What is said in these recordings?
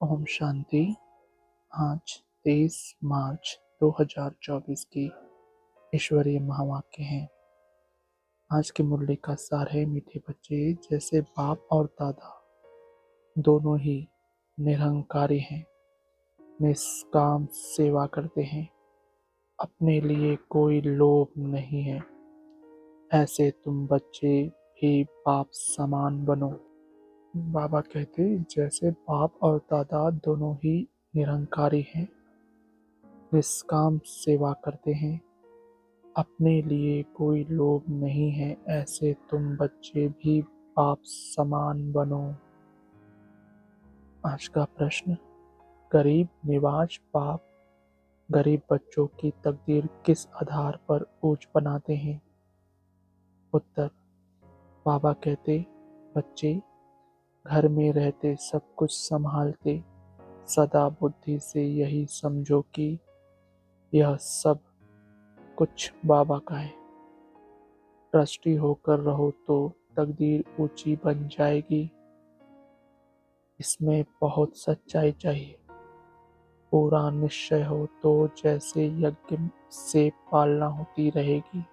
ओम शांति। आज 23 मार्च 2024 की ईश्वरीय महावाक्य हैं। आज की मुरली का सार है, मीठे बच्चे जैसे बाप और दादा दोनों ही निरहंकारी हैं, निष्काम सेवा करते हैं, अपने लिए कोई लोभ नहीं है, ऐसे तुम बच्चे भी बाप समान बनो। बाबा कहते जैसे बाप और दादा दोनों ही निरहंकारी हैं, निष्काम सेवा करते हैं, अपने लिए कोई लोभ नहीं है, ऐसे तुम बच्चे भी बाप समान बनो। आज का प्रश्न, गरीब निवाज बाप गरीब बच्चों की तकदीर किस आधार पर ऊंच बनाते हैं? उत्तर, बाबा कहते बच्चे घर में रहते सब कुछ संभालते, सदा बुद्धि से यही समझो कि यह सब कुछ बाबा का है। ट्रस्टी होकर रहो तो तकदीर ऊंची बन जाएगी। इसमें बहुत सच्चाई चाहिए। पूरा निश्चय हो तो जैसे यज्ञ से पालना होती रहेगी।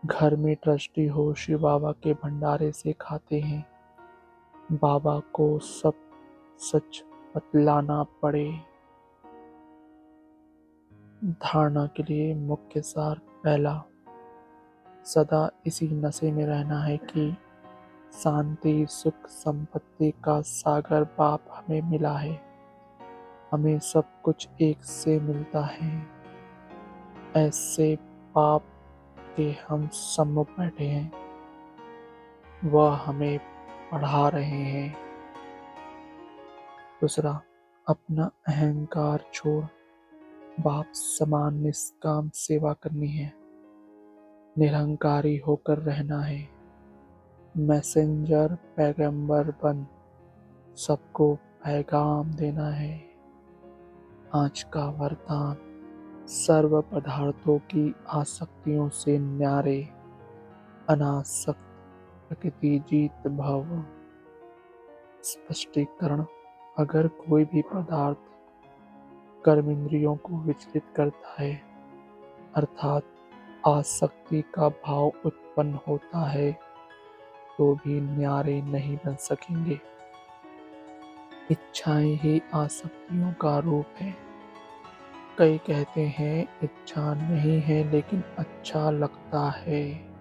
घर में ट्रस्टी हो, शिव बाबा के भंडारे से खाते हैं, बाबा को सब सच बतलाना पड़े। धारणा के लिए मुख्य सार पहला, सदा इसी नशे में रहना है कि शांति सुख संपत्ति का सागर बाप हमें मिला है, हमें सब कुछ एक से मिलता है। ऐसे बाप के हम सम्मुख बैठे हैं, वह हमें पढ़ा रहे हैं। दूसरा, अपना अहंकार छोड़ बाप समान निष्काम सेवा करनी है, निरहंकारी होकर रहना है। मैसेंजर पैगंबर बन सबको पैगाम देना है। आज का वरदान, सर्व पदार्थों की आसक्तियों से न्यारे, अनासक्त प्रकृति जीत भव। स्पष्टीकरण, अगर कोई भी पदार्थ कर्म इंद्रियों को विचलित करता है, अर्थात आसक्ति का भाव उत्पन्न होता है, तो भी न्यारे नहीं बन सकेंगे। इच्छाएं ही आसक्तियों का रूप है। कई कहते हैं इच्छा नहीं है लेकिन अच्छा लगता है,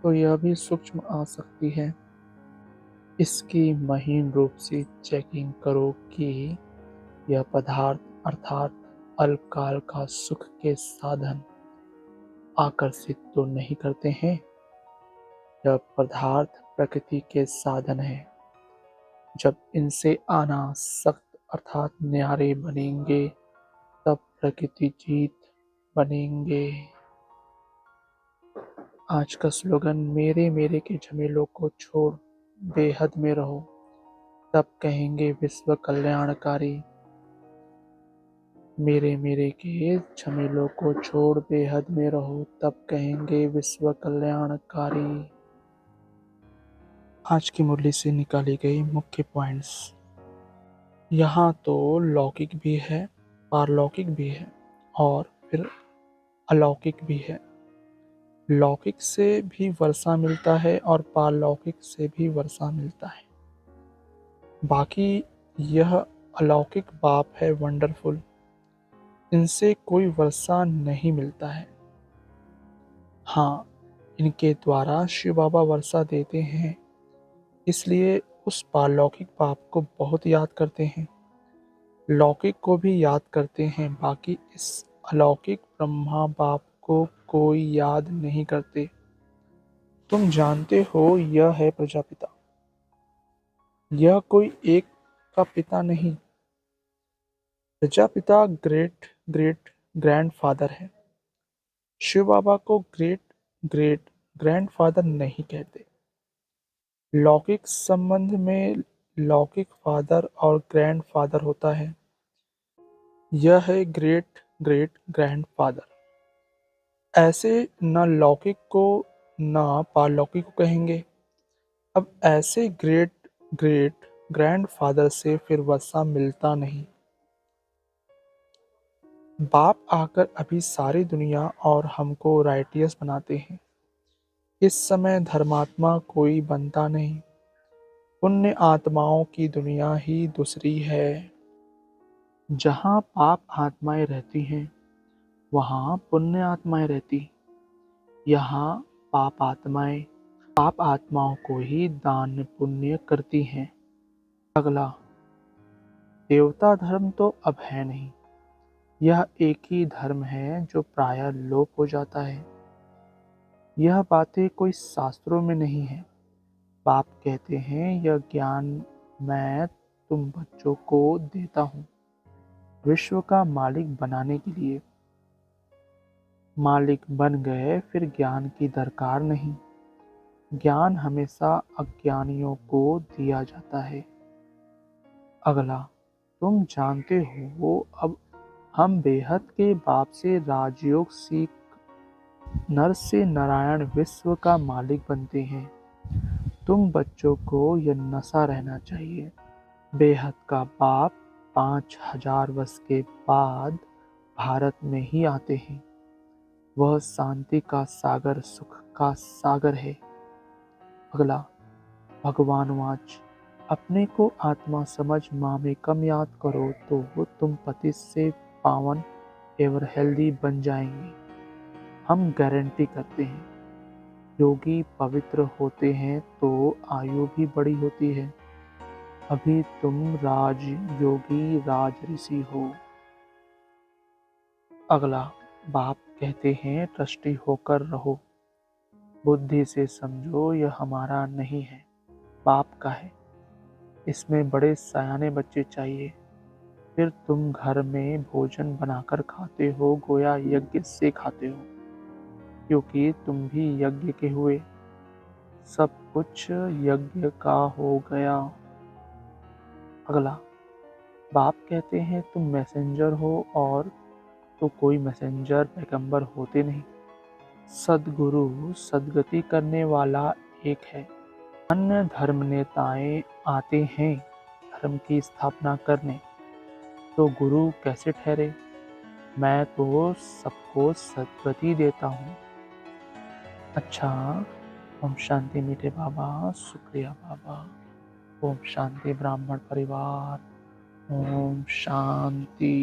तो यह भी सूक्ष्म आसक्ति है। इसकी महीन रूप से चेकिंग करो कि यह पदार्थ अर्थात अल्पकाल का सुख के साधन आकर्षित तो नहीं करते हैं। यह पदार्थ प्रकृति के साधन है। जब इनसे अनासक्त अर्थात न्यारे बनेंगे, तब प्रकृति जीत बनेंगे। आज का स्लोगन, मेरे मेरे के झमेलों को छोड़ बेहद में रहो, तब कहेंगे विश्व कल्याणकारी। मेरे मेरे के झमेलों को छोड़ बेहद में रहो, तब कहेंगे विश्व कल्याणकारी। आज की मुरली से निकाली गई मुख्य पॉइंट्स। यहाँ तो लौकिक भी है, पारलौकिक भी है और फिर अलौकिक भी है। लौकिक से भी वर्षा मिलता है और पारलौकिक से भी वर्षा मिलता है। बाकी यह अलौकिक बाप है वंडरफुल, इनसे कोई वर्षा नहीं मिलता है। हाँ, इनके द्वारा शिव बाबा वर्षा देते हैं, इसलिए उस पारलौकिक बाप को बहुत याद करते हैं, लौकिक को भी याद करते हैं। बाकी इस अलौकिक ब्रह्मा बाप को कोई याद नहीं करते। तुम जानते हो यह है प्रजापिता, यह कोई एक का पिता नहीं। प्रजापिता ग्रेट ग्रेट ग्रैंडफादर है। शिव बाबा को ग्रेट ग्रेट ग्रैंडफादर नहीं कहते। लौकिक संबंध में लौकिक फादर और ग्रैंडफादर होता है, यह है ग्रेट ग्रेट ग्रैंडफादर। ऐसे न लौकिक को न पारलौकिक को कहेंगे। अब ऐसे ग्रेट ग्रेट ग्रैंडफादर से फिर वसा मिलता नहीं। बाप आकर अभी सारी दुनिया और हमको राइटियस बनाते हैं। इस समय धर्मात्मा कोई बनता नहीं, पुण्य आत्माओं की दुनिया ही दूसरी है। जहाँ पाप आत्माएं रहती हैं, वहाँ पुण्य आत्माएं रहती। यहाँ पाप आत्माओं को ही दान पुण्य करती हैं। अगला, देवता धर्म तो अब है नहीं। यह एक ही धर्म है जो प्रायः लोप हो जाता है। यह बातें कोई शास्त्रों में नहीं है। बाप कहते हैं, यह ज्ञान मैं तुम बच्चों को देता हूँ विश्व का मालिक बनाने के लिए। मालिक बन गए फिर ज्ञान की दरकार नहीं। ज्ञान हमेशा अज्ञानियों को दिया जाता है। अगला, तुम जानते हो अब हम बेहद के बाप से राजयोग सीख नर से नारायण विश्व का मालिक बनते हैं। तुम बच्चों को यह नशा रहना चाहिए। बेहद का बाप 5000 वर्ष के बाद भारत में ही आते हैं। वह शांति का सागर, सुख का सागर है। अगला, भगवान वाच, अपने को आत्मा समझ माँ में कम याद करो तो तुम पति से पावन एवं हेल्दी बन जाएंगे। हम गारंटी करते हैं। योगी पवित्र होते हैं तो आयु भी बड़ी होती है। अभी तुम राज योगी राज ऋषि हो। अगला, बाप कहते हैं ट्रस्टी होकर रहो। बुद्धि से समझो यह हमारा नहीं है, बाप का है। इसमें बड़े सयाने बच्चे चाहिए। फिर तुम घर में भोजन बनाकर खाते हो, गोया यज्ञ से खाते हो, क्योंकि तुम भी यज्ञ के हुए। सब कुछ यज्ञ का हो गया। अगला, बाप कहते हैं तुम मैसेंजर हो और तो कोई मैसेंजर पैगंबर होते नहीं। सद्गुरु सद्गति करने वाला एक है। अन्य धर्म नेताएं आते हैं धर्म की स्थापना करने, तो गुरु कैसे ठहरे? मैं तो सबको सद्गति देता हूँ। अच्छा, ओम शांति मीठे बाबा, शुक्रिया बाबा। ओम शांति ब्राह्मण परिवार, ओम शांति।